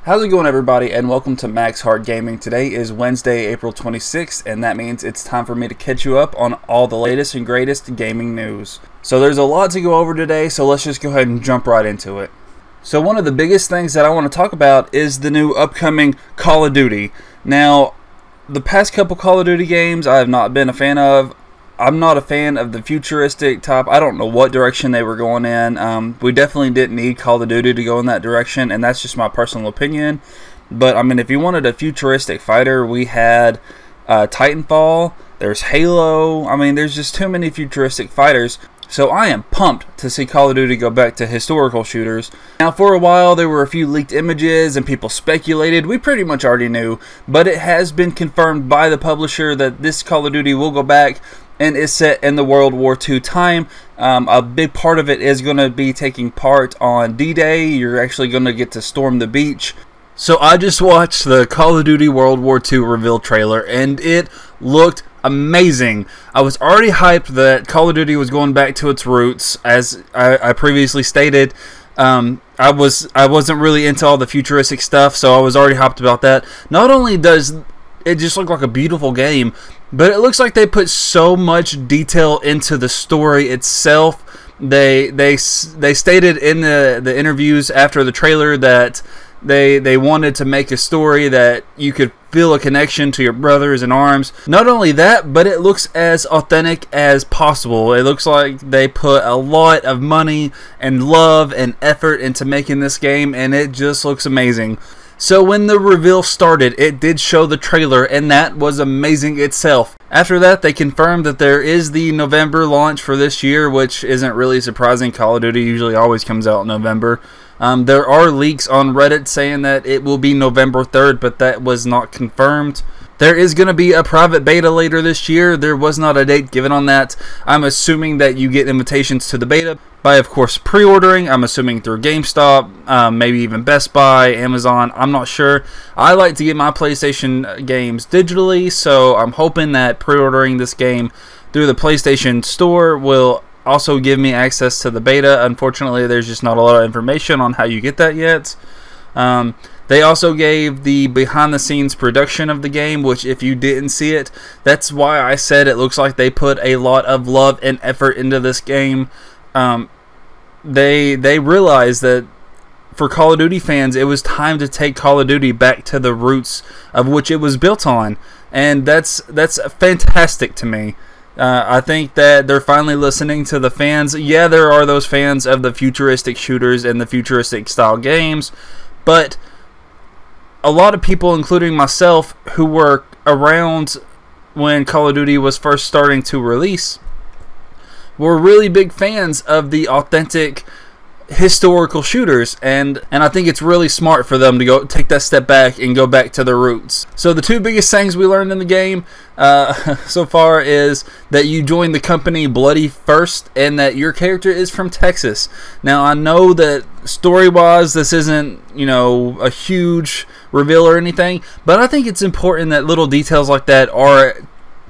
How's it going, everybody, and welcome to Max Hard Gaming. Today is Wednesday, April 26th, and that means it's time for me to catch you up on all the latest and greatest gaming news. So there's a lot to go over today, so let's just go ahead and jump right into it. So one of the biggest things that I want to talk about is the new upcoming Call of Duty. Now, the past couple Call of Duty games I have not been a fan of. I'm not a fan of the futuristic type. I don't know what direction they were going in. We definitely didn't need Call of Duty to go in that direction, and that's just my personal opinion. But, I mean, if you wanted a futuristic fighter, we had Titanfall, there's Halo. I mean, there's just too many futuristic fighters. So I am pumped to see Call of Duty go back to historical shooters. Now, for a while, there were a few leaked images and people speculated. We pretty much already knew, but it has been confirmed by the publisher that this Call of Duty will go back and is set in the World War II time. A big part of it is going to be taking part on D-Day. You're actually going to get to storm the beach. So I just watched the Call of Duty World War II reveal trailer, and it looked amazing. I was already hyped that Call of Duty was going back to its roots. As I previously stated, I wasn't really into all the futuristic stuff, so I was already hyped about that. Not only does it just look like a beautiful game, but it looks like they put so much detail into the story itself. They stated in the interviews after the trailer that they wanted to make a story that you could feel a connection to your brothers in arms. Not only that, but it looks as authentic as possible. It looks like they put a lot of money and love and effort into making this game, and it just looks amazing. So when the reveal started, it did show the trailer, and that was amazing itself. After that, they confirmed that there is the November launch for this year, which isn't really surprising. Call of Duty usually always comes out in November. There are leaks on Reddit saying that it will be November 3rd, but that was not confirmed. There is going to be a private beta later this year. There was not a date given on that. I'm assuming that you get invitations to the beta by, of course, pre-ordering. I'm assuming through GameStop, maybe even Best Buy, Amazon. I'm not sure. I like to get my PlayStation games digitally, so I'm hoping that pre-ordering this game through the PlayStation Store will also give me access to the beta. Unfortunately, there's just not a lot of information on how you get that yet. They also gave the behind-the-scenes production of the game, which if you didn't see it, that's why I said it looks like they put a lot of love and effort into this game. They realized that for Call of Duty fans, it was time to take Call of Duty back to the roots of which it was built on, and that's fantastic to me. I think that they're finally listening to the fans. Yeah, there are those fans of the futuristic shooters and the futuristic style games, but a lot of people, including myself, who were around when Call of Duty was first starting to release, were really big fans of the authentic historical shooters, and I think it's really smart for them to go take that step back and go back to their roots. So the two biggest things we learned in the game so far is that you join the company Bloody First, and that your character is from Texas. Now, I know that story-wise this isn't, you know, a huge reveal or anything, but I think it's important that little details like that are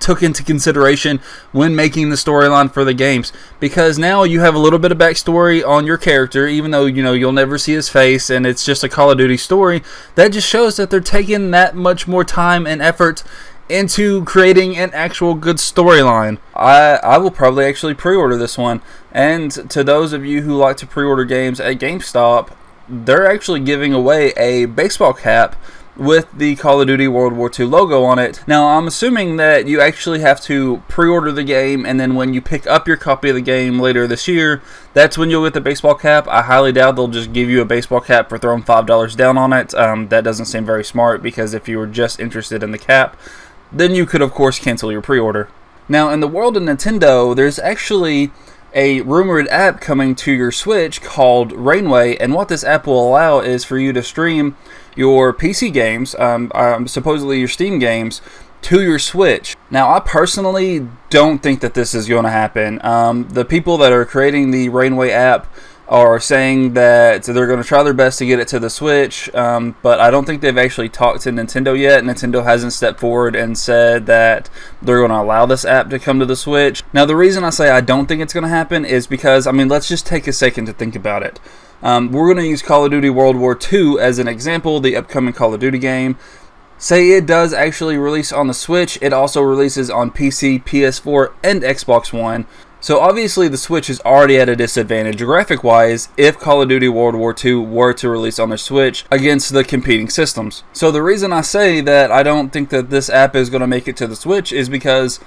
took into consideration when making the storyline for the games, because now you have a little bit of backstory on your character, even though, you know, you'll never see his face and it's just a Call of Duty story. That just shows that they're taking that much more time and effort into creating an actual good storyline. I will probably actually pre-order this one, and to those of you who like to pre-order games at GameStop, they're actually giving away a baseball cap with the Call of Duty World War II logo on it. Now, I'm assuming that you actually have to pre-order the game, and then when you pick up your copy of the game later this year, that's when you'll get the baseball cap. I highly doubt they'll just give you a baseball cap for throwing $5 down on it. That doesn't seem very smart, because if you were just interested in the cap, then you could, of course, cancel your pre-order. Now, in the world of Nintendo, there's actually a rumored app coming to your Switch called Rainway, and what this app will allow is for you to stream your PC games, supposedly your Steam games, to your Switch. Now, I personally don't think that this is going to happen. The people that are creating the Rainway app are saying that they're going to try their best to get it to the Switch, but I don't think they've actually talked to Nintendo yet. Nintendo hasn't stepped forward and said that they're going to allow this app to come to the Switch. Now, the reason I say I don't think it's going to happen is because, I mean, let's just take a second to think about it. We're going to use Call of Duty World War II as an example, the upcoming Call of Duty game. Say it does actually release on the Switch, it also releases on PC, PS4, and Xbox One. So obviously the Switch is already at a disadvantage graphic-wise if Call of Duty World War II were to release on their Switch against the competing systems. So the reason I say that I don't think that this app is going to make it to the Switch is because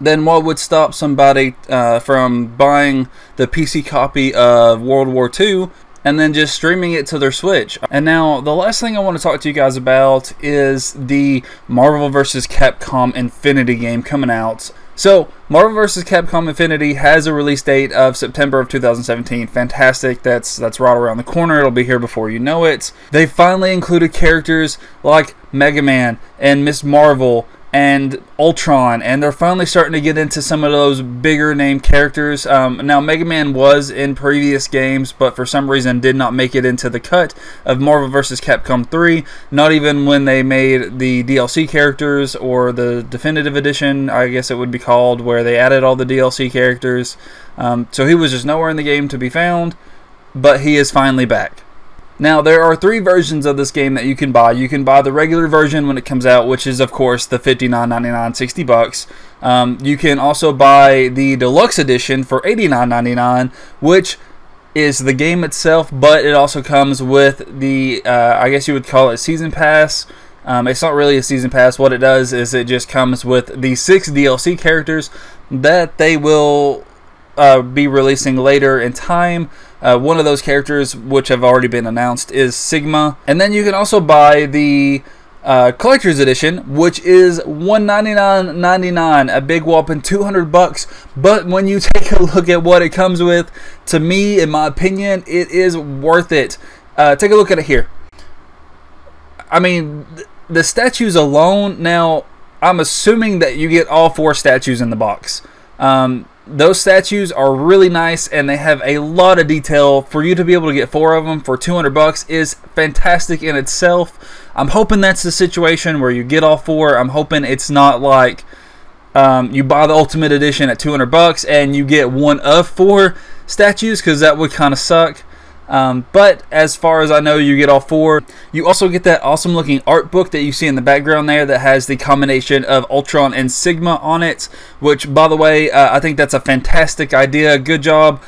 then what would stop somebody from buying the PC copy of World War II and then just streaming it to their Switch? And now, the last thing I want to talk to you guys about is the Marvel vs. Capcom Infinity game coming out. So, Marvel vs. Capcom Infinity has a release date of September of 2017. Fantastic. That's right around the corner. It'll be here before you know it. They finally included characters like Mega Man and Ms. Marvel and Ultron, and they're finally starting to get into some of those bigger name characters. Now, Mega Man was in previous games, but for some reason did not make it into the cut of Marvel vs. Capcom 3, not even when they made the DLC characters, or the Definitive Edition, I guess it would be called, where they added all the DLC characters. So he was just nowhere in the game to be found, but he is finally back. Now, there are 3 versions of this game that you can buy. You can buy the regular version when it comes out, which is, of course, the $59.99, $60. You can also buy the deluxe edition for $89.99, which is the game itself, but it also comes with the, I guess you would call it season pass. It's not really a season pass. What it does is it just comes with the 6 DLC characters that they will be releasing later in time. One of those characters, which have already been announced, is Sigma. And then you can also buy the Collector's Edition, which is $199.99, a big whopping $200. But when you take a look at what it comes with, to me, in my opinion, it is worth it. Take a look at it here. I mean, the statues alone, now, I'm assuming that you get all 4 statues in the box. Those statues are really nice, and they have a lot of detail. For you to be able to get 4 of them for $200 is fantastic in itself. I'm hoping that's the situation where you get all 4. I'm hoping it's not like you buy the Ultimate Edition at $200 and you get 1 of 4 statues, because that would kind of suck. But as far as I know, you get all 4. You also get that awesome looking art book that you see in the background there that has the combination of Ultron and Sigma on it, which, by the way, I think that's a fantastic idea. Good job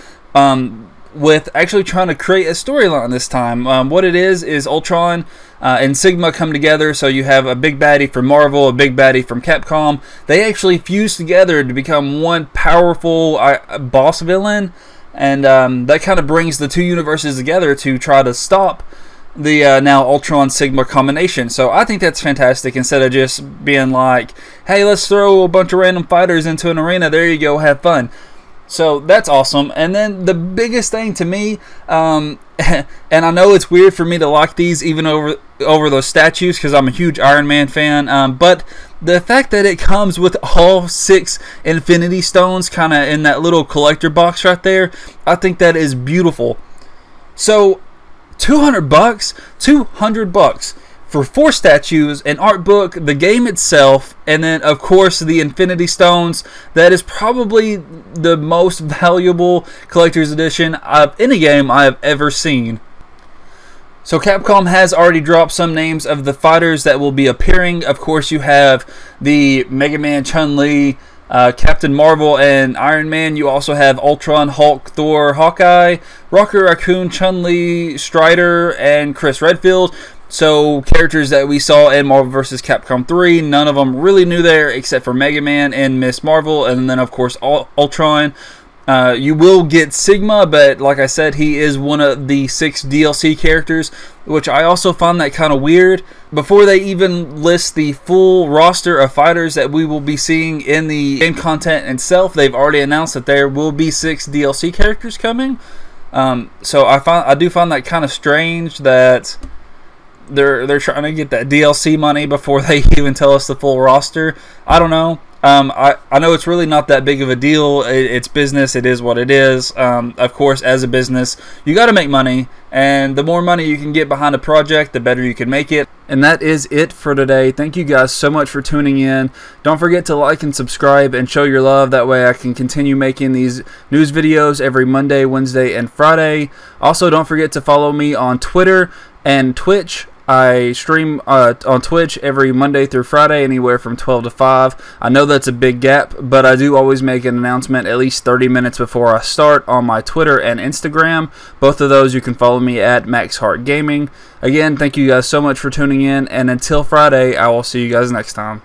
with actually trying to create a storyline this time. What it is Ultron and Sigma come together, so you have a big baddie from Marvel, a big baddie from Capcom. They actually fuse together to become one powerful boss villain. And that kind of brings the 2 universes together to try to stop the now Ultron Sigma combination. So I think that's fantastic, instead of just being like, hey, let's throw a bunch of random fighters into an arena, there you go, have fun. So that's awesome. And then the biggest thing to me, and I know it's weird for me to like these even over those statues, because I'm a huge Iron Man fan, but the fact that it comes with all 6 Infinity Stones kind of in that little collector box right there, I think that is beautiful. So $200, $200 for 4 statues, an art book, the game itself, and then of course the Infinity Stones. That is probably the most valuable collector's edition of any game I have ever seen. So Capcom has already dropped some names of the fighters that will be appearing. Of course, you have the Mega Man, Chun-Li, Captain Marvel, and Iron Man. You also have Ultron, Hulk, Thor, Hawkeye, Rocket Raccoon, Chun-Li, Strider, and Chris Redfield. So characters that we saw in Marvel vs. Capcom 3, none of them really new there except for Mega Man and Ms. Marvel, and then of course Ultron. You will get Sigma, but like I said, he is one of the 6 DLC characters, which I also find that kind of weird. Before they even list the full roster of fighters that we will be seeing in the game content itself, they've already announced that there will be 6 DLC characters coming. So I do find that kind of strange that they're trying to get that DLC money before they even tell us the full roster. I don't know. I know it's really not that big of a deal. It's business. It is what it is. Of course, as a business, you got to make money, and the more money you can get behind a project, the better you can make it. And that is it for today. Thank you guys so much for tuning in. Don't forget to like and subscribe and show your love. That way I can continue making these news videos every Monday, Wednesday, and Friday. Also, don't forget to follow me on Twitter and Twitch. I stream on Twitch every Monday through Friday, anywhere from 12 to 5. I know that's a big gap, but I do always make an announcement at least 30 minutes before I start on my Twitter and Instagram. Both of those you can follow me at MaxHeartGaming. Again, thank you guys so much for tuning in, and until Friday, I will see you guys next time.